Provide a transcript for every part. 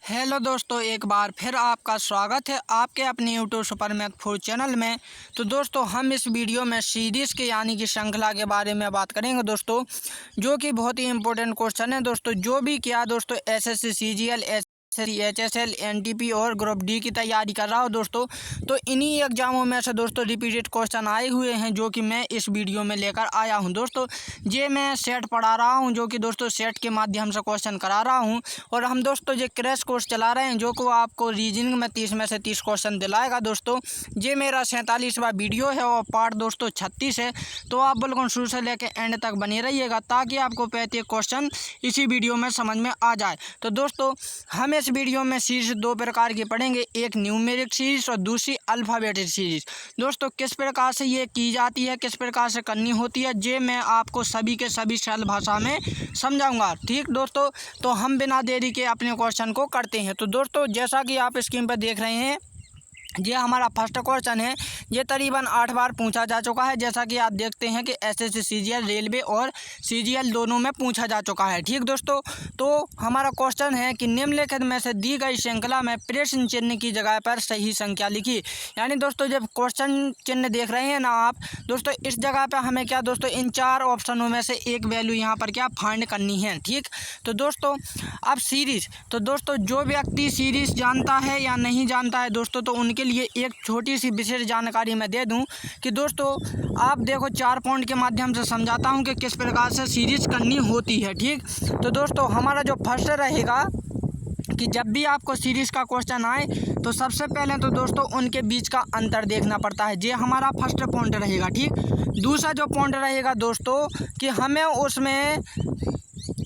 Hello दोस्तों, एक बार फिर आपका स्वागत है आपके अपने यूट्यूब सुपर मैथ 4 चैनल में। तो दोस्तों हम इस वीडियो में सीरीज़ के यानी कि श्रृंखला के बारे में बात करेंगे दोस्तों, जो कि बहुत ही इंपॉर्टेंट क्वेश्चन है दोस्तों। जो भी क्या दोस्तों एसएससी सीजीएल एचएसएल एनटीपी और ग्रुप डी की तैयारी कर रहा हो दोस्तों, तो इन्हीं एग्जामों में से दोस्तों रिपीटेड क्वेश्चन आए हुए हैं जो कि मैं इस वीडियो में लेकर आया हूं दोस्तों। ये मैं सेट पढ़ा रहा हूं, जो कि दोस्तों सेट के माध्यम से क्वेश्चन करा रहा हूं। और हम दोस्तों ये क्रैश कोर्स चला रहे हैं जो कि आपको रीजनिंग में 30 में से 30 क्वेश्चन दिलाएगा दोस्तों। ये मेरा 47वां वीडियो है और पार्ट दोस्तों 36 है। तो आप बिल्कुल शुरू से लेकर एंड तक बने रहिएगा ताकि आपको प्रत्येक क्वेश्चन इसी वीडियो में समझ में आ जाए। तो दोस्तों हम इस वीडियो में सीरीज दो प्रकार की पढ़ेंगे, एक न्यूमेरिक सीरीज और दूसरी अल्फ़ाबेटिक सीरीज। दोस्तों किस प्रकार से ये की जाती है, किस प्रकार से करनी होती है, ये मैं आपको सभी के सभी सरल भाषा में समझाऊंगा। ठीक दोस्तों, तो हम बिना देरी के अपने क्वेश्चन को करते हैं। तो दोस्तों जैसा कि आप स्क्रीन पर देख रहे हैं, ये हमारा फर्स्ट क्वेश्चन है। ये तकरीबन 8 बार पूछा जा चुका है। जैसा कि आप देखते हैं कि एसएससी सीजीएल रेलवे और सीजीएल दोनों में पूछा जा चुका है। ठीक दोस्तों, तो हमारा क्वेश्चन है कि निम्नलिखित में से दी गई श्रृंखला में प्रश्न चिन्ह की जगह पर सही संख्या लिखी। यानी दोस्तों जब क्वेश्चन चिन्ह देख रहे हैं ना आप दोस्तों, इस जगह पर हमें क्या दोस्तों इन 4 ऑप्शनों में से एक वैल्यू यहाँ पर क्या फाइंड करनी है। ठीक, तो दोस्तों अब सीरीज, तो दोस्तों जो व्यक्ति सीरीज जानता है या नहीं जानता है दोस्तों, तो उनके लिए एक छोटी सी विशेष जानकारी मैं दे दूं कि दोस्तों आप देखो 4 पॉइंट के माध्यम से समझाता हूं कि किस प्रकार से सीरीज करनी होती है। ठीक, तो दोस्तों हमारा जो फर्स्ट रहेगा कि जब भी आपको सीरीज का क्वेश्चन आए तो सबसे पहले तो दोस्तों उनके बीच का अंतर देखना पड़ता है। ये हमारा फर्स्ट पॉइंट रहेगा। ठीक, दूसरा जो पॉइंट रहेगा दोस्तों कि हमें उसमें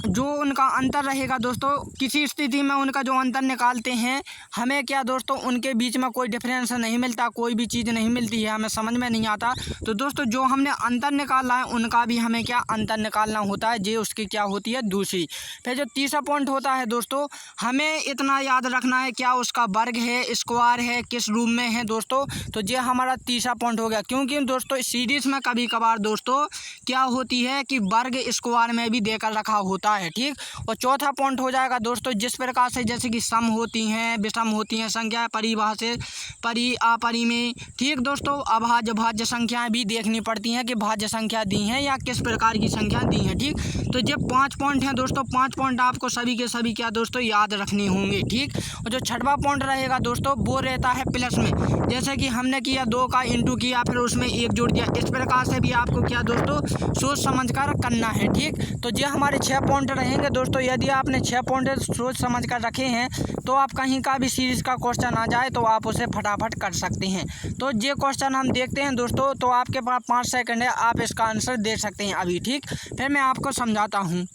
जो उनका अंतर रहेगा दोस्तों, किसी स्थिति में उनका जो अंतर निकालते हैं हमें क्या दोस्तों उनके बीच में कोई डिफरेंस नहीं मिलता, कोई भी चीज़ नहीं मिलती है, हमें समझ में नहीं आता। तो दोस्तों जो हमने अंतर निकाला है उनका भी हमें क्या अंतर निकालना होता है, ये उसकी क्या होती है दूसरी। फिर जो तीसरा पॉइंट होता है दोस्तों, हमें इतना याद रखना है क्या उसका वर्ग है, स्क्वायर है, किस रूप में है दोस्तों। तो ये हमारा तीसरा पॉइंट हो गया, क्योंकि दोस्तों सीरीज में कभी कभार दोस्तों क्या होती है कि वर्ग स्क्वायर में भी देकर रखा होता है। ठीक, और चौथा पॉइंट हो जाएगा दोस्तों जिस प्रकार से जैसे कि सम होती हैं, विषम होती हैं संख्या, परिभाषित परि अपरि में। ठीक दोस्तों, अभाज्य भाज्य संख्याएं भी देखनी पड़ती हैं कि भाज्य संख्या दी हैं या किस प्रकार की संख्या दी हैं। ठीक, तो ये 5 पॉइंट हैं दोस्तों, 5 पॉइंट आपको सभी के सभी क्या दोस्तों याद रखने होंगे। ठीक, और जो छठवां पॉइंट रहेगा दोस्तों वो रहता है प्लस में। जैसे कि हमने किया 2 का इंटू किया फिर उसमें 1 जोड़ दिया, इस प्रकार से भी आपको क्या दोस्तों सोच समझ कर करना है। ठीक, तो ये हमारे 6 पॉइंट रहेंगे दोस्तों। यदि आपने 6 पॉइंट सोच समझ कर रखे हैं तो आप कहीं का भी सीरीज का क्वेश्चन आ जाए तो आप उसे फटाफट कर सकते हैं। तो ये क्वेश्चन हम देखते हैं दोस्तों, तो आपके पास 5 सेकंड है, आप इसका आंसर दे सकते हैं अभी। ठीक, फिर मैं आपको समझाता हूँ।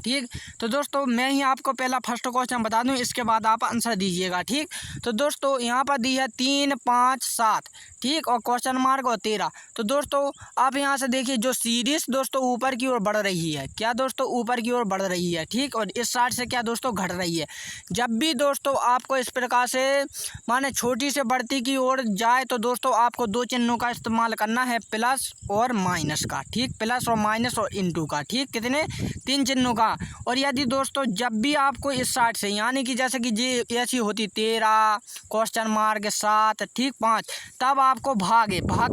ठीक, तो दोस्तों मैं ही आपको पहला फर्स्ट क्वेश्चन बता दूं, इसके बाद आप आंसर दीजिएगा। ठीक, तो दोस्तों यहाँ पर दी है 3, 5, 7। ठीक, और क्वेश्चन मार्क और 13। तो दोस्तों आप यहाँ से देखिए जो सीरीज दोस्तों ऊपर की ओर बढ़ रही है, क्या दोस्तों ऊपर की ओर बढ़ रही है। ठीक, और इस साइड से क्या दोस्तों घट रही है। जब भी दोस्तों आपको इस प्रकार से माने छोटी से बढ़ती की ओर जाए तो दोस्तों आपको 2 चिन्हों का इस्तेमाल करना है, प्लस और माइनस का। ठीक, प्लस और माइनस और इंटू का। ठीक, कितने 3 चिन्हों का। और यदि दोस्तों जब भी आपको इस साइड से यानी कि जैसे कि ये ऐसी होती 13 क्वेश्चन मार्क 7 ठीक 5, तब आपको भाग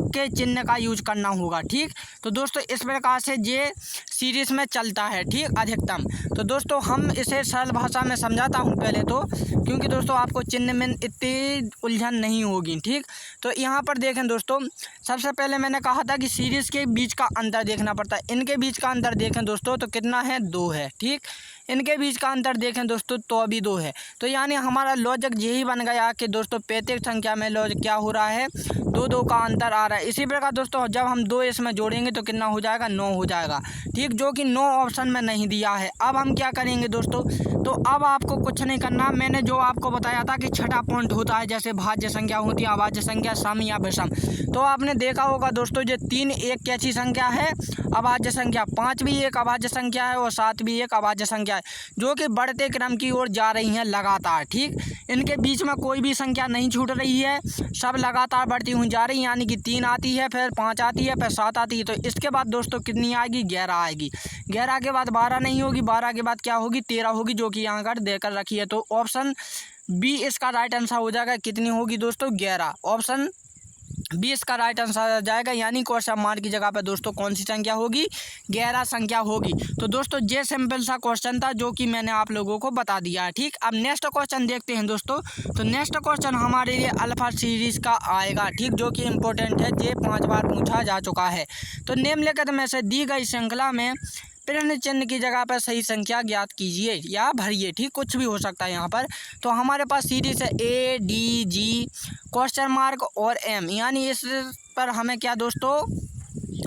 के चिन्ह का यूज करना होगा। ठीक, तो दोस्तों इस प्रकार से ये सीरीज में चलता है। ठीक, अधिकतम। तो दोस्तों हम इसे सरल भाषा में समझाता हूँ पहले तो, क्योंकि दोस्तों आपको चिन्ह में इतनी उलझन नहीं होगी। ठीक, तो यहाँ पर देखें दोस्तों, सबसे पहले मैंने कहा था कि सीरीज के बीच का अंतर देखना पड़ता है। इनके बीच का अंतर देखें दोस्तों तो कितना है 2 है। ठीक, इनके बीच का अंतर देखें दोस्तों तो अभी 2 है। तो यानी हमारा लॉजिक यही बन गया कि दोस्तों प्रत्येक संख्या में लॉजिक क्या हो रहा है 2 का अंतर आ रहा है। इसी प्रकार दोस्तों जब हम 2 इसमें जोड़ेंगे तो कितना हो जाएगा 9 हो जाएगा। ठीक, जो कि 9 ऑप्शन में नहीं दिया है। अब हम क्या करेंगे दोस्तों, तो अब आपको कुछ नहीं करना, मैंने जो आपको बताया था कि छठा पॉइंट होता है जैसे भाज्य संख्या होती है, अभाज्य संख्या, सम या विषम। तो आपने देखा होगा दोस्तों ये 3 एक कैसी संख्या है अभाज्य संख्या, 5 भी एक अभाज्य संख्या है और 7 भी एक अभाज्य संख्या संख्या जो कि बढ़ते क्रम की ओर जा रही हैं लगातार। ठीक, इनके बीच में कोई भी संख्या नहीं छूट रही है, सब लगातार बढ़ती हुई जा रही है। यानी कि 3 आती है, फिर 5 आती है, फिर 7 आती है। तो इसके बाद दोस्तों कितनी आएगी? 11 आएगी। 11 के बाद 12 नहीं होगी, 12 के बाद क्या होगी? 13 होगी, जो कि यहाँ कर देकर रखी है। तो ऑप्शन बी इसका राइट आंसर हो जाएगा। कितनी होगी दोस्तों? 11। ऑप्शन बी इसका राइट आंसर आ जाएगा। यानी क्वेश्चन मार्क की जगह पर दोस्तों कौन सी संख्या होगी? 11 संख्या होगी। तो दोस्तों ये सिंपल सा क्वेश्चन था जो कि मैंने आप लोगों को बता दिया है। ठीक, अब नेक्स्ट क्वेश्चन देखते हैं दोस्तों। तो नेक्स्ट क्वेश्चन हमारे लिए अल्फा सीरीज का आएगा। ठीक, जो कि इम्पोर्टेंट है, ये 5 बार पूछा जा चुका है। तो निम्नलिखित में से दी गई श्रृंखला में प्रश्न चिन्ह की जगह पर सही संख्या ज्ञात कीजिए या भरिए। ठीक, कुछ भी हो सकता है यहाँ पर। तो हमारे पास सीरीज है A D G question mark और M, यानी इस पर हमें क्या दोस्तों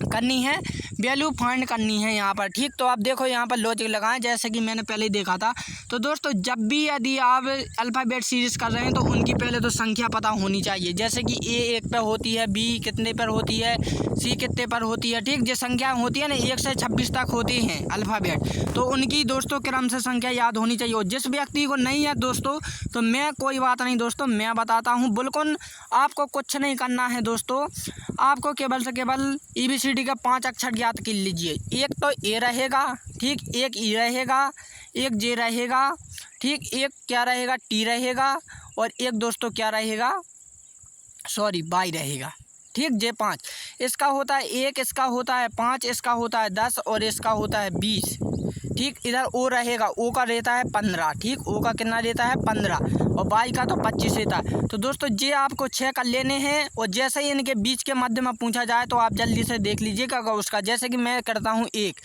करनी है? वैल्यू फाइंड करनी है यहाँ पर। ठीक, तो आप देखो यहाँ पर लॉजिक लगाएं जैसे कि मैंने पहले देखा था। तो दोस्तों जब भी यदि आप अल्फ़ाबेट सीरीज कर रहे हैं तो उनकी पहले तो संख्या पता होनी चाहिए। जैसे कि A 1 पर होती है, B कितने पर होती है, C कितने पर होती है। ठीक, जो संख्या होती है ना 1 से 26 तक होती हैं अल्फ़ाबेट, तो उनकी दोस्तों क्रम से संख्या याद होनी चाहिए। और जिस व्यक्ति को नहीं है दोस्तों, तो मैं कोई बात नहीं दोस्तों, मैं बताता हूँ। बिल्कुल आपको कुछ नहीं करना है दोस्तों, आपको केवल से केवल ABCD के 5 अक्षर ज्ञात कर लीजिए। एक तो A रहेगा, ठीक, एक E रहेगा, एक J रहेगा, ठीक, एक क्या रहेगा? T रहेगा, और एक दोस्तों क्या रहेगा? सॉरी Y रहेगा। ठीक, जे 5 इसका होता है 1, इसका होता है 5, इसका होता है 10 और इसका होता है 20। ठीक, इधर O रहेगा, O का रहता है 15। ठीक, O का कितना रहता है? 15, और Y का तो 25 रहता है। तो दोस्तों ये आपको 6 कर लेने हैं, और जैसे ही इनके बीच के मध्य में पूछा जाए तो आप जल्दी से देख लीजिएगा उसका। जैसे कि मैं करता हूँ 1,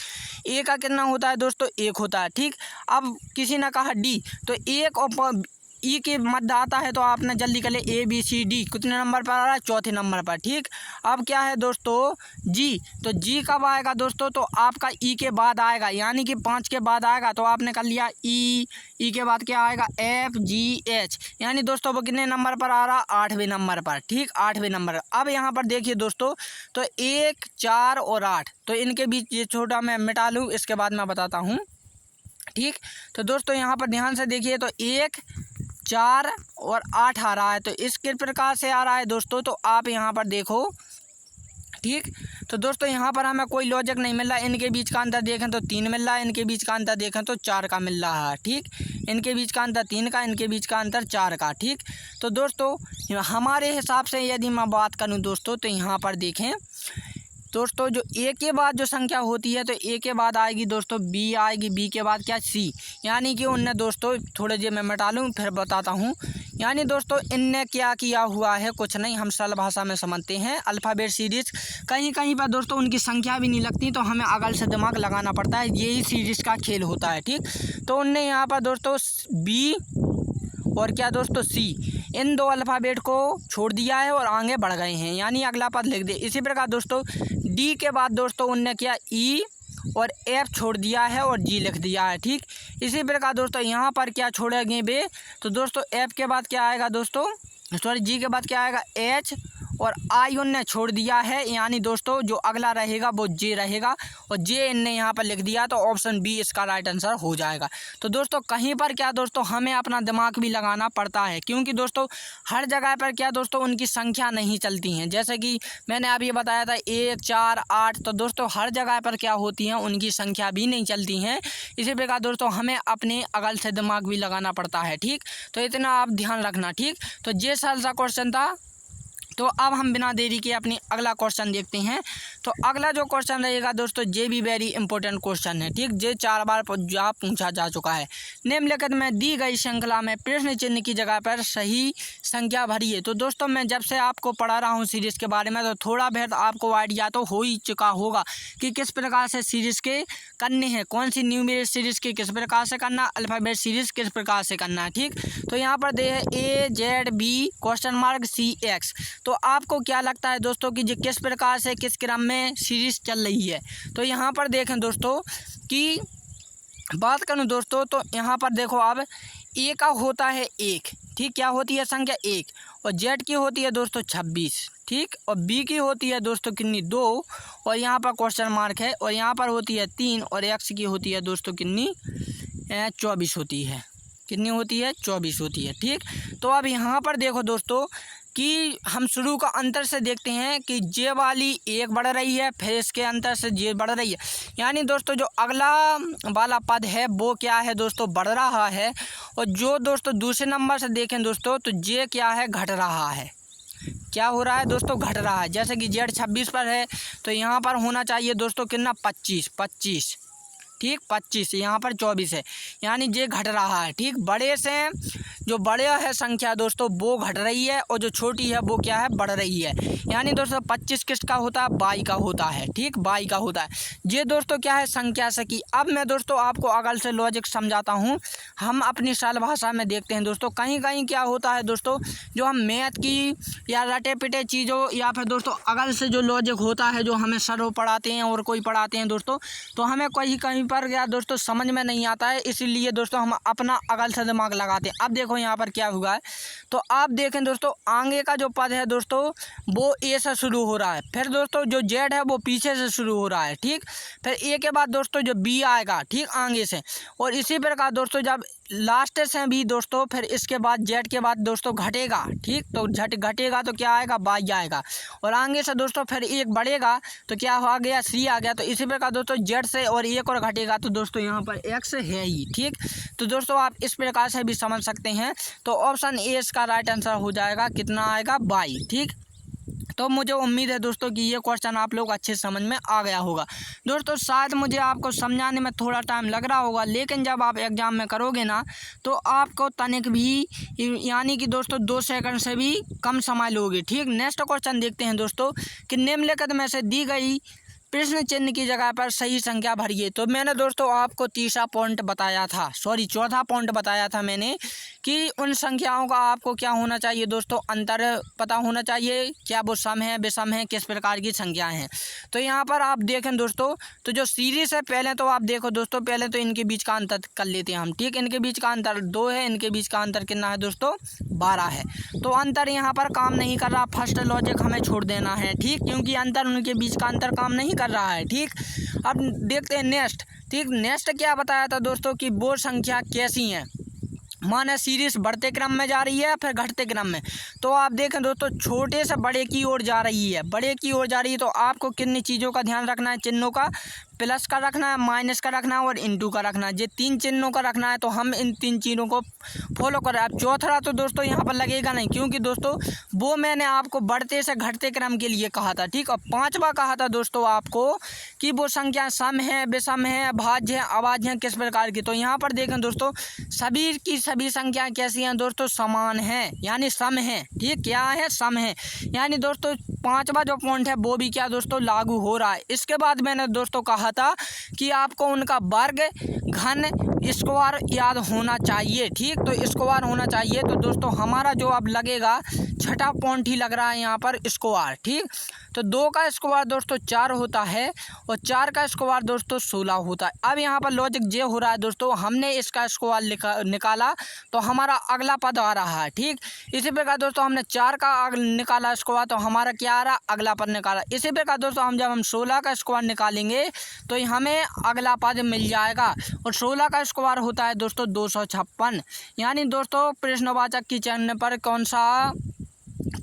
A का कितना होता है दोस्तों? 1 होता है। ठीक, अब किसी ने कहा D, तो 1 और E के मध्य आता है, तो आपने जल्दी कर ले ABCD कितने नंबर पर आ रहा है? चौथे नंबर पर। ठीक, अब क्या है दोस्तों? G, तो G कब आएगा दोस्तों? तो आपका E के बाद आएगा, यानी कि 5 के बाद आएगा। तो आपने कर लिया E के बाद क्या आएगा? F G H, यानी दोस्तों वो कितने नंबर पर आ रहा? 8वें नंबर पर। ठीक, 8वें नंबर। अब यहाँ पर देखिए दोस्तों, तो 1, 4 और 8, तो इनके बीच ये छोटा मैं मिटा लूँ, इसके बाद मैं बताता हूँ। ठीक, तो दोस्तों यहाँ पर ध्यान से देखिए, तो 1, 4 और 8 आ रहा है। तो इस किस प्रकार से आ रहा है दोस्तों? तो आप यहाँ पर देखो। ठीक, तो दोस्तों यहाँ पर हमें कोई लॉजिक नहीं मिल रहा। इनके बीच का अंतर देखें तो 3 मिल रहा है, इनके बीच का अंतर देखें तो 4 का मिल रहा है। ठीक, इनके बीच का अंतर 3 का, इनके बीच का अंतर 4 का। ठीक, तो दोस्तों हमारे हिसाब से यदि मैं बात करूँ दोस्तों, तो यहाँ पर देखें दोस्तों, जो A के बाद जो संख्या होती है, तो A के बाद आएगी दोस्तों B आएगी, B के बाद क्या? C, यानी कि उनने दोस्तों थोड़े जे मैं मिटा लूँ फिर बताता हूँ। यानी दोस्तों इनने क्या किया हुआ है? कुछ नहीं, हम सरल भाषा में समझते हैं। अल्फ़ाबेट सीरीज कहीं कहीं पर दोस्तों उनकी संख्या भी नहीं लगती, तो हमें अगल से दिमाग लगाना पड़ता है, यही सीरीज का खेल होता है। ठीक, तो उनने यहाँ पर दोस्तों B और क्या दोस्तों C, इन 2 अल्फ़ाबेट को छोड़ दिया है और आगे बढ़ गए हैं, यानी अगला पद लिख दे। इसी प्रकार दोस्तों D के बाद दोस्तों उनने क्या? E और F छोड़ दिया है और G लिख दिया है। ठीक, इसी प्रकार दोस्तों यहाँ पर क्या छोड़ेंगे बे? तो दोस्तों F के बाद क्या आएगा दोस्तों? सॉरी, G के बाद क्या आएगा? H और I उनने छोड़ दिया है, यानी दोस्तों जो अगला रहेगा वो J रहेगा, और J इनने यहाँ पर लिख दिया, तो ऑप्शन बी इसका राइट आंसर हो जाएगा। तो दोस्तों कहीं पर क्या दोस्तों हमें अपना दिमाग भी लगाना पड़ता है, क्योंकि दोस्तों हर जगह पर क्या दोस्तों उनकी संख्या नहीं चलती हैं। जैसे कि मैंने अभी बताया था 1, 4, 8, तो दोस्तों हर जगह पर क्या होती हैं? उनकी संख्या भी नहीं चलती हैं। इसी प्रकार दोस्तों हमें अपने अगल से दिमाग भी लगाना पड़ता है। ठीक, तो इतना आप ध्यान रखना। ठीक, तो ये सरल सा क्वेश्चन था। तो अब हम बिना देरी के अपनी अगला क्वेश्चन देखते हैं। तो अगला जो क्वेश्चन रहेगा दोस्तों ये भी वेरी इंपॉर्टेंट क्वेश्चन है। ठीक, ये 4 बार पूछा जा चुका है। निम्नलिखित में दी गई श्रृंखला में प्रश्न चिन्ह की जगह पर सही संख्या भरिए। तो दोस्तों मैं जब से आपको पढ़ा रहा हूँ सीरीज़ के बारे में, तो थोड़ा बहुत आपको आइडिया तो हो ही चुका होगा कि किस प्रकार से सीरीज़ के करने हैं, कौन सी न्यूमेरिक सीरीज़ के किस प्रकार से करना, अल्फ़ाबेट सीरीज़ किस प्रकार से करना है। ठीक, तो यहाँ पर दे AZB क्वेश्चन मार्क CX। तो आपको क्या लगता है दोस्तों कि जो किस प्रकार से किस क्रम में सीरीज़ चल रही है? तो यहाँ पर देखें दोस्तों कि बात करूँ दोस्तों, तो यहाँ पर देखो अब A का होता है 1। ठीक, क्या होती है संख्या? 1, और Z की होती है दोस्तों 26। ठीक, और B की होती है दोस्तों कितनी? 2, और यहाँ पर क्वेश्चन मार्क है, और यहाँ पर होती है 3, और X की होती है दोस्तों कितनी? 24 होती है। कितनी होती है? 24 होती है। ठीक, तो अब यहाँ पर देखो दोस्तों कि हम शुरू का अंतर से देखते हैं कि जे वाली 1 बढ़ रही है, फिर इसके अंतर से जे बढ़ रही है। यानी दोस्तों जो अगला वाला पद है वो क्या है दोस्तों? बढ़ रहा है। और जो दोस्तों दूसरे नंबर से देखें दोस्तों तो जे क्या है? घट रहा है। क्या हो रहा है दोस्तों? घट रहा है। जैसे कि जेड 26 पर है तो यहाँ पर होना चाहिए दोस्तों कितना? 25। ठीक, 25, यहाँ पर 24 है, यानी जे घट रहा है। ठीक, बड़े से जो बड़े है संख्या दोस्तों वो घट रही है और जो छोटी है वो क्या है? बढ़ रही है। यानी दोस्तों 25 किसका होता है? 22 का होता है। ठीक, 22 का होता है। ये दोस्तों क्या है? संख्या से की। अब मैं दोस्तों आपको अगल से लॉजिक समझाता हूँ। हम अपनी सरल भाषा में देखते हैं दोस्तों, कहीं कहीं क्या होता है दोस्तों, जो हम मैथ की या रटे पिटे चीज़ों या फिर दोस्तों अगल से जो लॉजिक होता है जो हमें सर पढ़ाते हैं और कोई पढ़ाते हैं दोस्तों, तो हमें कहीं पर क्या दोस्तों समझ में नहीं आता है, इसीलिए दोस्तों हम अपना अगल से दिमाग लगाते हैं। अब देखो यहाँ पर क्या हुआ है, तो आप देखें दोस्तों आगे का जो पद है दोस्तों वो ए से शुरू हो रहा है, फिर दोस्तों जो जेड है वो पीछे से शुरू हो रहा है। ठीक, फिर ए के बाद दोस्तों जो बी आएगा, ठीक, आगे से, और इसी प्रकार दोस्तों जब लास्ट से भी दोस्तों फिर इसके बाद जेड के बाद दोस्तों घटेगा। ठीक, तो घटेगा तो क्या आएगा? 22 आएगा, और आगे से दोस्तों फिर एक बढ़ेगा तो क्या आ गया? सी आ गया। तो इसी प्रकार दोस्तों जेड से और एक और घटेगा तो दोस्तों यहाँ पर एक्स है ही। ठीक, तो दोस्तों आप इस प्रकार से भी समझ सकते हैं। तो ऑप्शन ए इसका राइट आंसर हो जाएगा, कितना आएगा? 22। ठीक, तो मुझे उम्मीद है दोस्तों कि ये क्वेश्चन आप लोग अच्छे समझ में आ गया होगा। दोस्तों शायद मुझे आपको समझाने में थोड़ा टाइम लग रहा होगा, लेकिन जब आप एग्ज़ाम में करोगे ना तो आपको तनिक भी यानी कि दोस्तों 2 सेकंड से भी कम समय लोगे। ठीक, नेक्स्ट क्वेश्चन देखते हैं दोस्तों कि निम्नलिखित में से दी गई प्रश्न चिन्ह की जगह पर सही संख्या भरिए। तो मैंने दोस्तों आपको तीसरा पॉइंट बताया था, सॉरी चौथा पॉइंट बताया था मैंने, कि उन संख्याओं का आपको क्या होना चाहिए दोस्तों? अंतर पता होना चाहिए, क्या वो सम है, विषम है, किस प्रकार की संख्याएं हैं। तो यहाँ पर आप देखें दोस्तों, तो जो सीरीज है पहले तो आप देखो दोस्तों, पहले तो इनके बीच का अंतर कर लेते हैं हम। ठीक, इनके बीच का अंतर 2 है, इनके बीच का अंतर कितना है दोस्तों? 12 है। तो अंतर यहाँ पर काम नहीं कर रहा, फर्स्ट लॉजिक हमें छोड़ देना है। ठीक, क्योंकि अंतर उनके बीच का अंतर काम नहीं कर रहा है। ठीक, अब देखते हैं नेक्स्ट। ठीक, नेक्स्ट क्या बताया था दोस्तों कि वो संख्या कैसी हैं, माने सीरीज बढ़ते क्रम में जा रही है फिर घटते क्रम में। तो आप देखें दोस्तों छोटे से बड़े की ओर जा रही है, बड़े की ओर जा रही है, तो आपको कितनी चीज़ों का ध्यान रखना है? चिन्हों का, प्लस का रखना है, माइनस का रखना है और इनटू का रखना है। ये 3 चिन्हों का रखना है, तो हम इन 3 चीज़ों को फॉलो करें। अब चौथा तो दोस्तों यहाँ पर लगेगा नहीं, क्योंकि दोस्तों वो मैंने आपको बढ़ते से घटते क्रम के लिए कहा था। ठीक, और 5वां कहा था दोस्तों आपको कि वो संख्या सम है, विषम है, भाज्य है, अभाज्य है, किस प्रकार की। तो यहाँ पर देखें दोस्तों सभी की सभी संख्याएं कैसी हैं दोस्तों? समान हैं, यानी सम है। ठीक, क्या है? सम है। यानी दोस्तों 5वां जो पॉइंट है वो भी क्या दोस्तों? लागू हो रहा है। इसके बाद मैंने दोस्तों कहा था कि आपको उनका वर्ग, घन, स्क्वायर याद होना चाहिए। ठीक, तो स्क्वायर होना चाहिए। तो दोस्तों हमारा जो अब लगेगा छठा पॉइंट ही लग रहा है यहाँ पर, स्क्वायर। ठीक, तो 2 का स्क्वायर दोस्तों 4 होता है और 4 का स्क्वायर दोस्तों 16 होता है। अब यहाँ पर लॉजिक ये हो रहा है दोस्तों, हमने इसका स्क्वायर निकाला तो हमारा अगला पद आ रहा है। ठीक, इसी प्रकार दोस्तों हमने 4 का निकाला स्क्वायर तो हमारा क्या आ रहा? अगला पद निकाला। इसी प्रकार दोस्तों जब हम 16 का स्क्वायर निकालेंगे तो हमें अगला पद मिल जाएगा, और 16 का स्क्वायर होता है दोस्तों 256। यानी दोस्तों प्रश्नवाचक की चिन्ह पर कौन सा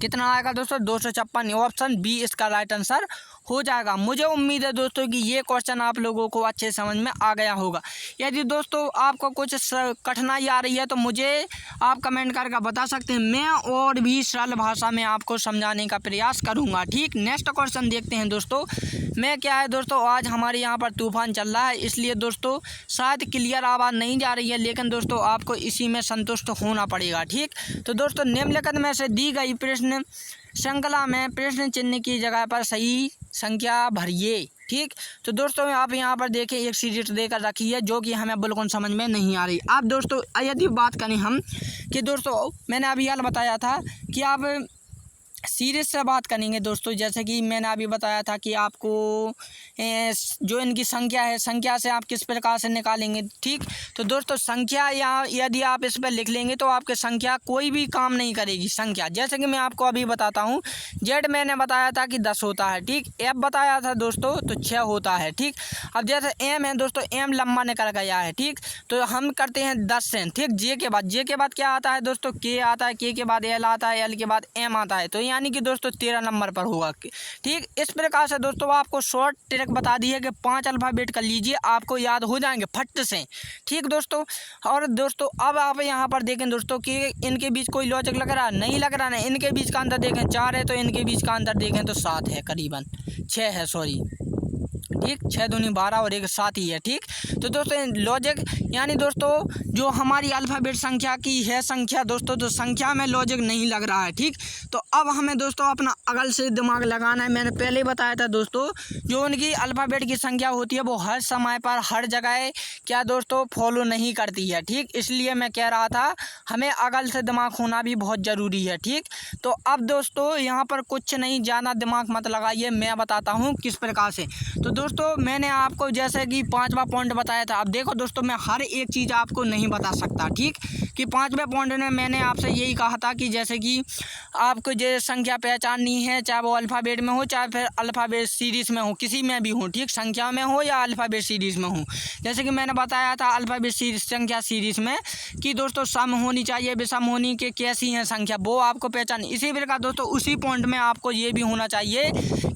कितना आएगा दोस्तों? 256। ऑप्शन बी इसका राइट आंसर हो जाएगा। मुझे उम्मीद है दोस्तों कि ये क्वेश्चन आप लोगों को अच्छे समझ में आ गया होगा। यदि दोस्तों आपको कुछ कठिनाई आ रही है तो मुझे आप कमेंट करके बता सकते हैं, मैं और भी सरल भाषा में आपको समझाने का प्रयास करूँगा। ठीक, नेक्स्ट क्वेश्चन देखते हैं दोस्तों। मैं क्या है दोस्तों, आज हमारे यहाँ पर तूफान चल रहा है, इसलिए दोस्तों शायद क्लियर आवाज़ नहीं जा रही है, लेकिन दोस्तों आपको इसी में संतुष्ट होना पड़ेगा। ठीक, तो दोस्तों निम्नलिखित में से दी गई प्रश्न श्रृंखला में प्रश्न चिन्ह की जगह पर सही संख्या भरिए। ठीक, तो दोस्तों आप यहाँ पर देखें एक सीरीज देकर रखी है जो कि हमें बिल्कुल समझ में नहीं आ रही। आप दोस्तों यदि बात करें हम कि दोस्तों मैंने अभी हाल बताया था कि आप सीरीज से बात करेंगे दोस्तों। जैसे कि मैंने अभी बताया था कि आपको जो इनकी संख्या है, संख्या से आप किस प्रकार से निकालेंगे। ठीक, तो दोस्तों संख्या या यदि आप इस पर लिख लेंगे तो आपकी संख्या कोई भी काम नहीं करेगी। संख्या जैसे कि मैं आपको अभी बताता हूँ, जेड मैंने बताया था कि 10 होता है। ठीक, एफ बताया था दोस्तों तो 6 होता है। ठीक, अब जैसे एम है दोस्तों, एम लंबा निकल गया है। ठीक, तो हम करते हैं 10 से। ठीक, जे के बाद क्या आता है दोस्तों, के आता है, के बाद एल आता है, एल के बाद एम आता है, तो यानी कि दोस्तों 13 नंबर पर होगा। ठीक, इस प्रकार से दोस्तों आपको शॉर्ट ट्रिक बता दी है कि 5 अल्फ़ाबेट कर लीजिए, आपको याद हो जाएंगे फट से। ठीक दोस्तों, और दोस्तों अब आप यहाँ पर देखें दोस्तों कि इनके बीच कोई लॉजिक लग रहा नहीं, लग रहा नहीं। इनके बीच का अंतर देखें 4 है, तो इनके बीच का अंतर देखें तो 7 है, करीबन 6 है, सॉरी। ठीक, 6 दूनी 12 और 1 7 ही है। ठीक, तो दोस्तों लॉजिक यानी दोस्तों जो हमारी अल्फ़ाबेट संख्या की है संख्या दोस्तों, तो संख्या में लॉजिक नहीं लग रहा है। ठीक, तो अब हमें दोस्तों अपना अगल से दिमाग लगाना है। मैंने पहले ही बताया था दोस्तों, जो उनकी अल्फ़ाबेट की संख्या होती है वो हर समय पर हर जगह क्या दोस्तों फॉलो नहीं करती है। ठीक, इसलिए मैं कह रहा था हमें अगल से दिमाग होना भी बहुत ज़रूरी है। ठीक, तो अब दोस्तों यहाँ पर कुछ नहीं, ज़्यादा दिमाग मत लगाइए, मैं बताता हूँ किस प्रकार से। तो दोस्तों मैंने आपको जैसे कि 5वां पॉइंट बताया था। अब देखो दोस्तों, मैं हर एक चीज़ आपको नहीं बता सकता। ठीक, कि 5वें पॉइंट में मैंने आपसे यही कहा था कि जैसे कि आपको जो संख्या पहचाननी है, चाहे वो अल्फ़ाबेट में हो चाहे फिर अल्फ़ाबेट सीरीज़ में हो, किसी में भी हो। ठीक, संख्या में हो या अल्फ़ाबेट सीरीज़ में हो। जैसे कि मैंने बताया था अल्फ़ाबेट सीरीज़ संख्या सीरीज़ में कि दोस्तों सम होनी चाहिए, विषम होनी के कैसी है संख्या, वो आपको पहचान। इसी प्रकार दोस्तों उसी पॉइंट में आपको ये भी होना चाहिए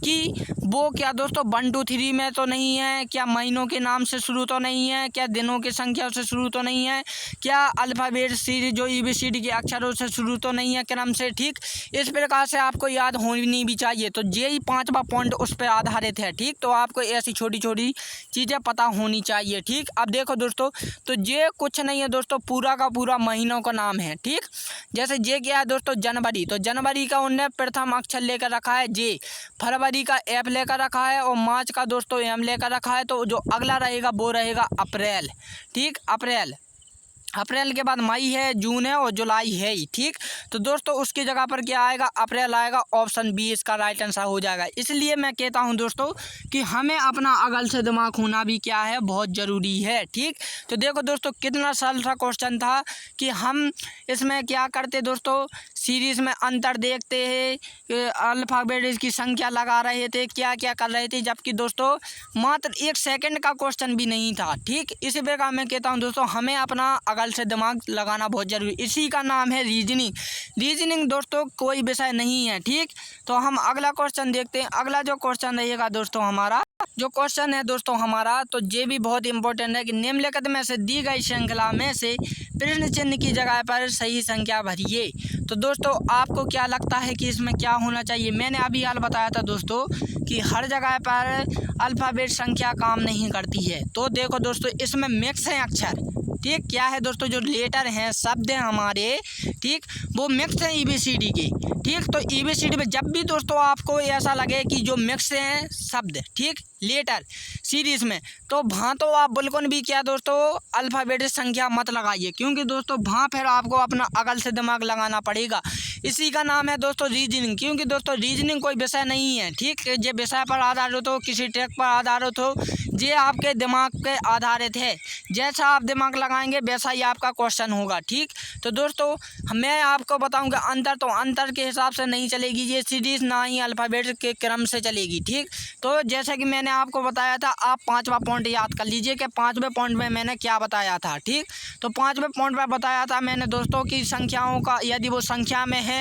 कि वो क्या दोस्तों 1 2 3 में तो नहीं है, क्या महीनों के नाम से शुरू तो नहीं है, क्या दिनों की संख्या से शुरू तो नहीं है, क्या अल्फ़ाबेट सीरीज जो ABCD के अक्षरों से शुरू तो नहीं है क्रम से। ठीक, इस प्रकार से आपको याद होनी भी चाहिए। तो यही 5वां पॉइंट उस पर आधारित है। ठीक, तो आपको ऐसी छोटी छोटी चीज़ें पता होनी चाहिए। ठीक, अब देखो दोस्तों, तो ये कुछ नहीं है दोस्तों, पूरा का पूरा महीनों का नाम है। ठीक, जैसे जे क्या है दोस्तों जनवरी, तो जनवरी का उनने प्रथम अक्षर लेकर रखा है जे, फरवरी का एफ लेकर रखा है और मार्च का दोस्तों एम लेकर रखा है, तो जो अगला रहेगा वो रहेगा अप्रैल। ठीक, अप्रैल के बाद मई है, जून है और जुलाई है ही। ठीक, तो दोस्तों उसकी जगह पर क्या आएगा, अप्रैल आएगा। ऑप्शन बी इसका राइट आंसर हो जाएगा। इसलिए मैं कहता हूं दोस्तों कि हमें अपना अगल से दिमाग होना भी क्या है, बहुत ज़रूरी है। ठीक, तो देखो दोस्तों कितना सरल सा क्वेश्चन था कि हम इसमें क्या करते दोस्तों, सीरीज़ में अंतर देखते हैं, अल्फ़ाबेट की संख्या लगा रहे थे, क्या क्या कर रहे थे, जबकि दोस्तों मात्र 1 सेकंड का क्वेश्चन भी नहीं था। ठीक, इसी प्रकार मैं कहता हूं दोस्तों हमें अपना अगल से दिमाग लगाना बहुत ज़रूरी, इसी का नाम है रीजनिंग। रीजनिंग दोस्तों कोई विषय नहीं है। ठीक, तो हम अगला क्वेश्चन देखते हैं। अगला जो क्वेश्चन रहेगा दोस्तों हमारा, जो क्वेश्चन है दोस्तों हमारा, तो ये भी बहुत इंपॉर्टेंट है कि निम्नलिखित में से दी गई श्रृंखला में से प्रश्न चिन्ह की जगह पर सही संख्या भरिए। तो दोस्तों आपको क्या लगता है कि इसमें क्या होना चाहिए। मैंने अभी हाल बताया था दोस्तों कि हर जगह पर अल्फ़ाबेट संख्या काम नहीं करती है। तो देखो दोस्तों इसमें मिक्स हैं अक्षर। ठीक, क्या है दोस्तों, जो लेटर हैं, शब्द हैं हमारे, ठीक, वो मिक्स हैं ABCD के। ठीक, तो ABCD में जब भी दोस्तों आपको ऐसा लगे कि जो मिक्स हैं शब्द, ठीक, लेटर सीरीज़ में, तो वहाँ तो आप बिल्कुल भी क्या दोस्तों अल्फ़ाबेटिक संख्या मत लगाइए, क्योंकि दोस्तों वहाँ फिर आपको अपना अकल से दिमाग लगाना पड़ेगा। इसी का नाम है दोस्तों रीजनिंग, क्योंकि दोस्तों रीजनिंग कोई विषय नहीं है। ठीक, ये विषय पर आधारित हो, किसी ट्रैक पर आधारित हो, ये आपके दिमाग पे आधारित है। जैसा आप दिमाग लगाएंगे वैसा ही आपका क्वेश्चन होगा। ठीक, तो दोस्तों मैं आपको बताऊंगा अंतर, तो अंतर के हिसाब से नहीं चलेगी ये सीरीज़, ना ही अल्फ़ाबेट के क्रम से चलेगी। ठीक, तो जैसा कि मैंने आपको बताया था, आप 5वां पॉइंट याद कर लीजिए कि 5वें पॉइंट में मैंने क्या बताया था। ठीक, तो 5वें पॉइंट में बताया था मैंने दोस्तों की संख्याओं का, यदि वो संख्या में है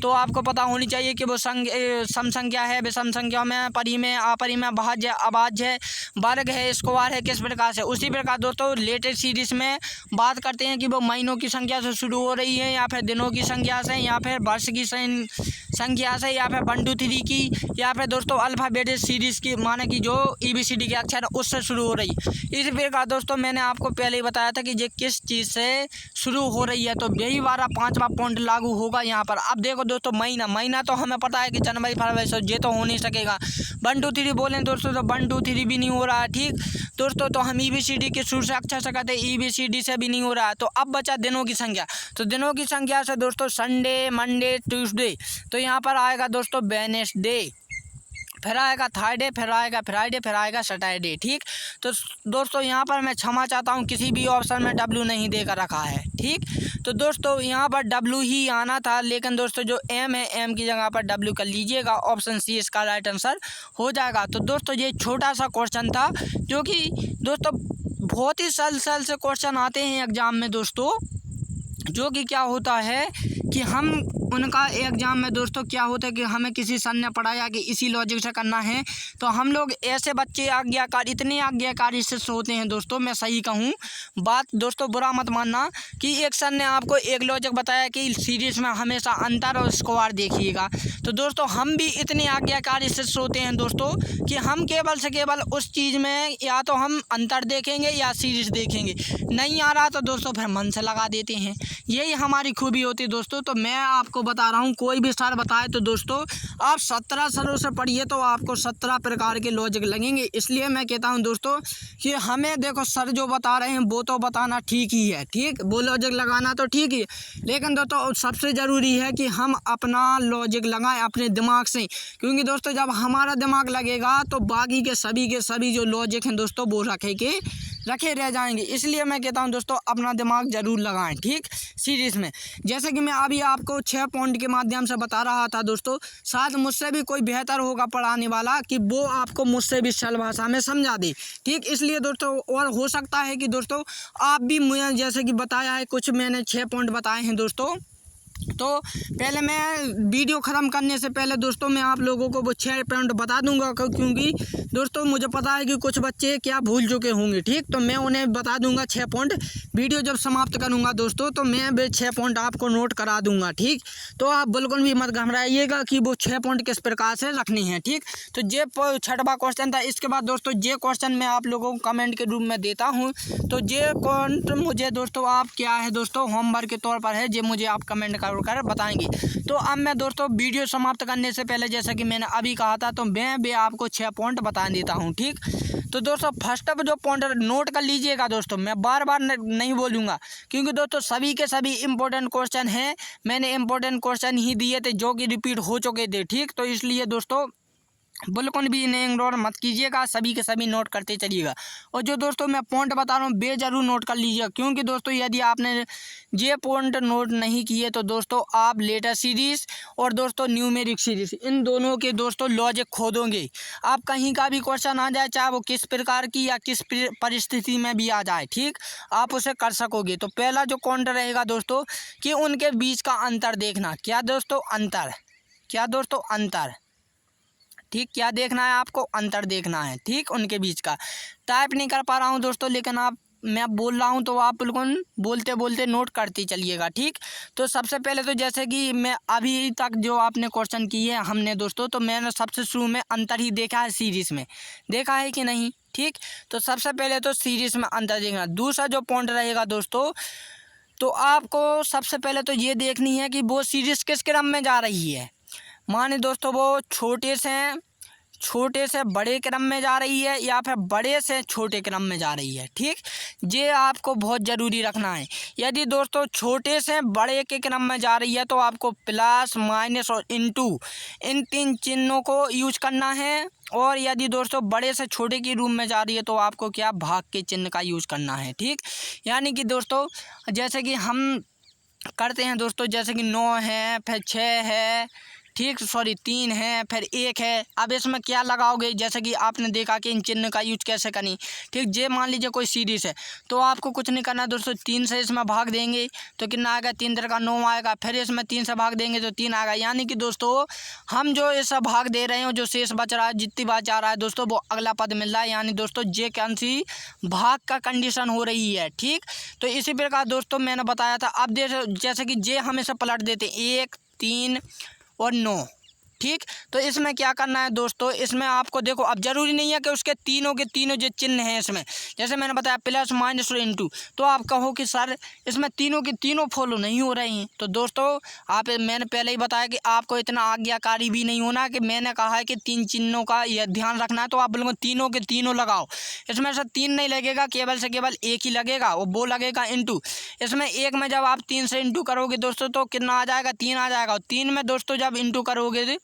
तो आपको पता होनी चाहिए कि वो सम संख्या है, विषम संख्या में, परिमेय, अपरिमेय, भाज्य, अभाज्य, वर्ग है, स्क्वायर है, किस प्रकार से। उसी प्रकार दोस्तों लेटेस्ट सीरीज़ में बात करते हैं कि वो महीनों की संख्या से शुरू हो रही है, या फिर दिनों की संख्या से, या फिर वर्ष की संख्या से, या फिर 1 2 3 की, या फिर दोस्तों अल्फ़ाबेटिक सीरीज़ की, माने कि जो ABCD के अक्षर उससे शुरू हो रही है। इसी प्रकार दोस्तों मैंने आपको पहले ही बताया था कि ये किस चीज़ से शुरू हो रही है, तो यही वाला 5वां पॉइंट लागू होगा यहाँ पर। अब देखो दोस्तों महीना तो हमें पता है कि जनवरी फरवरी से, ये तो हो नहीं सकेगा। 1 2 3 बोलें दोस्तों तो 1 2 3 भी नहीं हो रहा है। ठीक दोस्तों, तो हम ABCD के शुरू से अक्षर से कहते हैं, ABCD से भी नहीं हो रहा है। तो अब बचा दिनों की संख्या, तो दिनों की संख्या से दोस्तों संडे, मंडे, ट्यूसडे, तो यहाँ पर आएगा दोस्तों वेडनेसडे, फिर आएगा थर्सडे, फिर आएगा फ्राइडे, फिर आएगा सैटरडे। ठीक, तो दोस्तों यहाँ पर मैं क्षमा चाहता हूँ, किसी भी ऑप्शन में डब्ल्यू नहीं देकर रखा है। ठीक, तो दोस्तों यहाँ पर डब्ल्यू ही आना था, लेकिन दोस्तों जो एम है, एम की जगह पर डब्ल्यू कर लीजिएगा, ऑप्शन सी इसका राइट आंसर हो जाएगा। तो दोस्तों ये छोटा सा क्वेश्चन था, जो कि दोस्तों बहुत ही सरल से क्वेश्चन आते हैं एग्जाम में दोस्तों, जो कि क्या होता है कि हम उनका एग्जाम में दोस्तों क्या होता है कि हमें किसी सर ने पढ़ाया कि इसी लॉजिक से करना है, तो हम लोग ऐसे बच्चे आज्ञाकारी, इतने आज्ञाकारी से होते हैं दोस्तों, मैं सही कहूँ बात दोस्तों, बुरा मत मानना, कि एक सर ने आपको एक लॉजिक बताया कि सीरीज में हमेशा अंतर और स्कोर देखिएगा। तो दोस्तों हम भी इतने आज्ञाकारी से होते हैं दोस्तों कि हम केवल से केवल उस चीज़ में या तो हम अंतर देखेंगे या सीरीज देखेंगे, नहीं आ रहा तो दोस्तों फिर मन से लगा देते हैं। यही हमारी खूबी होती है दोस्तों। तो मैं आपको बता रहा हूँ, कोई भी सर बताए तो दोस्तों आप 17 सरों से पढ़िए तो आपको 17 प्रकार के लॉजिक लगेंगे। इसलिए मैं कहता हूँ दोस्तों कि हमें देखो सर जो बता रहे हैं वो तो बताना ठीक ही है, ठीक, वो लॉजिक लगाना तो ठीक ही है, लेकिन दोस्तों सबसे ज़रूरी है कि हम अपना लॉजिक लगाएं अपने दिमाग से, क्योंकि दोस्तों जब हमारा दिमाग लगेगा तो बाकी के सभी जो लॉजिक हैं दोस्तों वो रखे रह जाएंगे। इसलिए मैं कहता हूं दोस्तों अपना दिमाग ज़रूर लगाएं, ठीक, सीरीज़ में। जैसे कि मैं अभी आपको 6 पॉइंट के माध्यम से बता रहा था दोस्तों, शायद मुझसे भी कोई बेहतर होगा पढ़ाने वाला कि वो आपको मुझसे भी सरल भाषा में समझा दे, ठीक। इसलिए दोस्तों और हो सकता है कि दोस्तों आप भी मुझे जैसे कि बताया है, कुछ मैंने 6 पॉइंट बताए हैं दोस्तों, तो पहले मैं वीडियो ख़त्म करने से पहले दोस्तों मैं आप लोगों को वो 6 पॉइंट बता दूंगा, क्योंकि दोस्तों मुझे पता है कि कुछ बच्चे क्या भूल चुके होंगे, ठीक। तो मैं उन्हें बता दूंगा 6 पॉइंट, वीडियो जब समाप्त करूंगा दोस्तों तो मैं वे 6 पॉइंट आपको नोट करा दूंगा, ठीक। तो आप बिल्कुल भी मत घबराइएगा कि वो 6 पॉइंट किस प्रकार से रखनी है, ठीक। तो ये 6वां क्वेश्चन था। इसके बाद दोस्तों ये क्वेश्चन मैं आप लोगों को कमेंट के रूप में देता हूँ, तो ये पॉइंट मुझे दोस्तों आप क्या है दोस्तों होमवर्क के तौर पर है, ये मुझे आप कमेंट कर बताएंगे। तो अब मैं दोस्तों वीडियो समाप्त करने से पहले जैसा कि मैंने अभी कहा था, तो मैं भी आपको 6 पॉइंट बता देता हूं, ठीक। तो दोस्तों फर्स्ट जो पॉइंट नोट कर लीजिएगा दोस्तों, मैं बार बार नहीं बोलूँगा, क्योंकि दोस्तों सभी के सभी इंपॉर्टेंट क्वेश्चन हैं, मैंने इंपॉर्टेंट क्वेश्चन ही दिए थे जो कि रिपीट हो चुके थे, ठीक। तो इसलिए दोस्तों बिल्कुल भी इन्हें इग्नोर मत कीजिएगा, सभी के सभी नोट करते चलिएगा। और जो दोस्तों मैं पॉइंट बता रहा हूँ बे जरूर नोट कर लीजिएगा, क्योंकि दोस्तों यदि आपने ये पॉइंट नोट नहीं किए तो दोस्तों आप लेटर सीरीज और दोस्तों न्यूमेरिक सीरीज इन दोनों के दोस्तों लॉजिक खो दोगे। आप कहीं का भी क्वेश्चन आ जाए, चाहे वो किस प्रकार की या किस परिस्थिति में भी आ जाए, ठीक, आप उसे कर सकोगे। तो पहला जो पॉइंट रहेगा दोस्तों कि उनके बीच का अंतर देखना। क्या दोस्तों अंतर, क्या दोस्तों अंतर, ठीक, क्या देखना है आपको, अंतर देखना है, ठीक, उनके बीच का। टाइप नहीं कर पा रहा हूँ दोस्तों, लेकिन मैं बोल रहा हूँ तो आप बिल्कुल बोलते बोलते नोट करते चलिएगा, ठीक। तो सबसे पहले तो जैसे कि मैं अभी तक जो आपने क्वेश्चन किए हैं हमने दोस्तों, तो मैंने सबसे शुरू में अंतर ही देखा है, सीरीज में देखा है कि नहीं, ठीक। तो सबसे पहले तो सीरीज में अंतर देखना। दूसरा जो पॉइंट रहेगा दोस्तों, तो आपको सबसे पहले तो ये देखनी है कि वो सीरीज किस क्रम में जा रही है। माने दोस्तों वो छोटे से बड़े क्रम में जा रही है या फिर बड़े से छोटे क्रम में जा रही है, ठीक, ये आपको बहुत ज़रूरी रखना है। यदि दोस्तों छोटे से बड़े के क्रम में जा रही है तो आपको प्लस, माइनस और इनटू इन 3 चिन्हों को यूज करना है, और यदि दोस्तों बड़े से छोटे के रूप में जा रही है तो आपको क्या भाग के चिन्ह का यूज करना है, ठीक। यानी कि दोस्तों जैसे कि हम करते हैं दोस्तों, जैसे कि 9 है, फिर 6 है, ठीक, सॉरी 3 है, फिर 1 है। अब इसमें क्या लगाओगे, जैसे कि आपने देखा कि इन चिन्ह का यूज कैसे करें, ठीक। जे मान लीजिए कोई सीरीज है तो आपको कुछ नहीं करना दोस्तों, 3 से इसमें भाग देंगे तो कितना आएगा, 3 का 9 आएगा, फिर इसमें 3 से भाग देंगे तो 3 आएगा। यानी कि दोस्तों हम जो ऐसा भाग दे रहे हो, जो शेष बच रहा है, जितनी बात जा रहा है दोस्तों वो अगला पद मिल रहा है, यानी दोस्तों जे कौन सी भाग का कंडीशन हो रही है, ठीक। तो इसी प्रकार दोस्तों मैंने बताया था। अब जैसे कि जे हमेशा पलट देते 1, 3 और 9, ठीक। तो इसमें क्या करना है दोस्तों, इसमें आपको देखो अब ज़रूरी नहीं है कि उसके तीनों के तीनों जो चिन्ह हैं इसमें, जैसे मैंने बताया प्लस माइनस और इंटू, तो आप कहो कि सर इसमें तीनों के तीनों फॉलो नहीं हो रही हैं। तो दोस्तों मैंने पहले ही बताया कि आपको इतना आज्ञाकारी भी नहीं होना कि मैंने कहा है कि 3 चिन्हों का यह ध्यान रखना है, तो आप बिल्कुल तीनों के तीनों लगाओ। इसमें से 3 नहीं लगेगा, केवल से केवल एक ही लगेगा, वो लगेगा इंटू। इसमें एक में जब आप 3 से इंटू करोगे दोस्तों तो कितना आ जाएगा, 3 आ जाएगा। और 3 में दोस्तों जब इंटू करोगे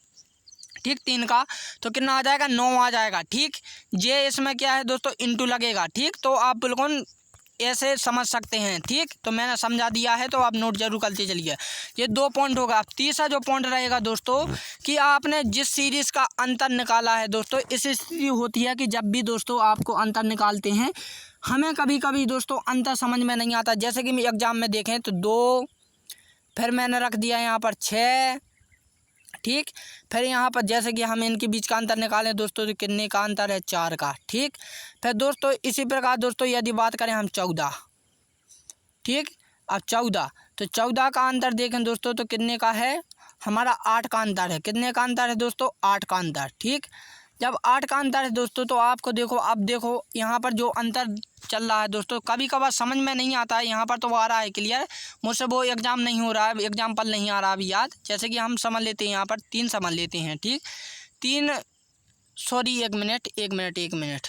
ठीक 3 का, तो कितना आ जाएगा, 9 आ जाएगा। ठीक, ये इसमें क्या है दोस्तों, इंटू लगेगा। ठीक, तो आप बिल्कुल ऐसे समझ सकते हैं। ठीक, तो मैंने समझा दिया है, तो आप नोट जरूर करते चलिए। ये 2 पॉइंट होगा। अब तीसरा जो पॉइंट रहेगा दोस्तों कि आपने जिस सीरीज़ का अंतर निकाला है दोस्तों, इस स्थिति होती है कि जब भी दोस्तों आपको अंतर निकालते हैं, हमें कभी कभी दोस्तों अंतर समझ में नहीं आता। जैसे कि एग्जाम में देखें तो 2, फिर मैंने रख दिया यहाँ पर 6, ठीक, फिर यहाँ पर जैसे कि हम इनके बीच का अंतर निकालें दोस्तों तो कितने का अंतर है, 4 का। ठीक, फिर दोस्तों इसी प्रकार दोस्तों यदि बात करें हम 14, ठीक, अब 14, तो 14 का अंतर देखें दोस्तों तो कितने का है, हमारा 8 का अंतर है। कितने का अंतर है दोस्तों, 8 का अंतर। ठीक, जब 8 का अंतर है दोस्तों तो आपको देखो, अब देखो यहाँ पर जो अंतर चल रहा है दोस्तों, कभी कभार समझ में नहीं आता है। यहाँ पर तो आ रहा है क्लियर, मुझसे वो एग्जाम नहीं हो रहा है, एग्जाम्पल नहीं आ रहा अभी याद। जैसे कि हम समझ लेते हैं, यहाँ पर 3 समझ लेते हैं। ठीक, 3 सॉरी 1 मिनट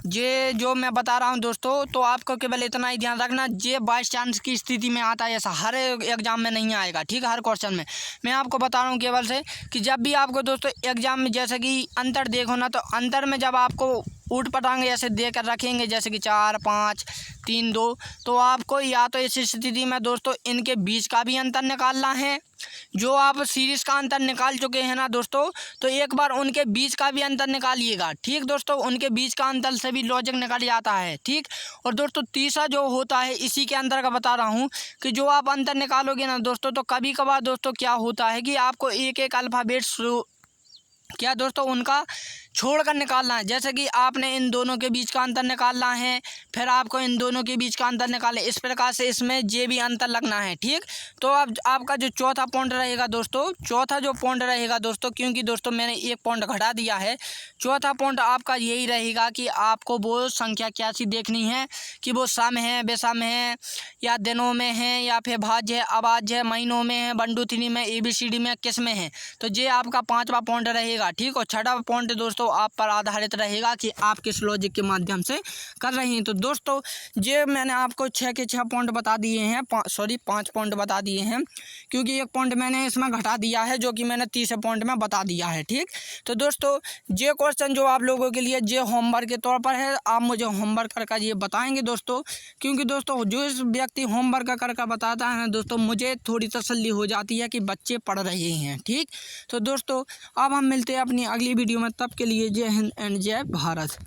ये जो मैं बता रहा हूँ दोस्तों, तो आपको केवल इतना ही ध्यान रखना, ये बाई चांस की स्थिति में आता है, ऐसा हर एग्जाम में नहीं आएगा। ठीक, हर क्वेश्चन में मैं आपको बता रहा हूँ केवल से कि जब भी आपको दोस्तों एग्जाम में जैसे कि अंतर देखो ना, तो अंतर में जब आपको ऊट पटांगे ऐसे देकर रखेंगे, जैसे कि 4, 5, 3, 2, तो आपको या तो इस स्थिति में दोस्तों इनके बीच का भी अंतर निकालना है। जो आप सीरीज़ का अंतर निकाल चुके हैं ना दोस्तों, तो एक बार उनके बीच का भी अंतर निकालिएगा। ठीक दोस्तों, उनके बीच का अंतर से भी लॉजिक निकल जाता है। ठीक, और दोस्तों तीसरा जो होता है इसी के अंदर का बता रहा हूँ कि जो आप अंतर निकालोगे ना दोस्तों, तो कभी कभार दोस्तों क्या होता है कि आपको एक एक अल्फ़ाबेट क्या दोस्तों उनका छोड़कर निकालना है। जैसे कि आपने इन दोनों के बीच का अंतर निकालना है, फिर आपको इन दोनों के बीच का अंतर निकालना है, इस प्रकार से इसमें ये भी अंतर लगना है। ठीक, तो अब आपका जो चौथा पॉइंट रहेगा दोस्तों, चौथा जो पॉइंट रहेगा दोस्तों, क्योंकि दोस्तों मैंने 1 पॉइंट घटा दिया है, चौथा पॉइंट आपका यही रहेगा कि आपको वो संख्या कैसी देखनी है कि वो सम है, विषम है, या दिनों में है, या फिर भाज्य है, अभाज्य है, महीनों में है, 1 2 3 में, ABCD में, किस में है। तो ये आपका 5वां पॉइंट रहेगा। ठीक, और 6वां पॉइंट दोस्तों आप पर आधारित रहेगा कि आप किस लॉजिक के माध्यम से कर रही हैं। तो दोस्तों ये मैंने आपको 6 के 6 पॉइंट बता दिए हैं, 5 पॉइंट बता दिए हैं, क्योंकि 1 पॉइंट मैंने इसमें घटा दिया है जो कि मैंने तीसरे पॉइंट में बता दिया है। ठीक, तो दोस्तों ये क्वेश्चन जो आप लोगों के लिए ये होमवर्क के तौर पर है, आप मुझे होमवर्क कर ये बताएंगे दोस्तों, क्योंकि दोस्तों जो इस व्यक्ति होमवर्क कर बताता है दोस्तों, मुझे थोड़ी तसल्ली हो जाती है कि बच्चे पढ़ रहे हैं। ठीक, तो दोस्तों अब हम मिलते हैं अपनी अगली वीडियो में, तब के लिए जय हिंद एंड जय भारत।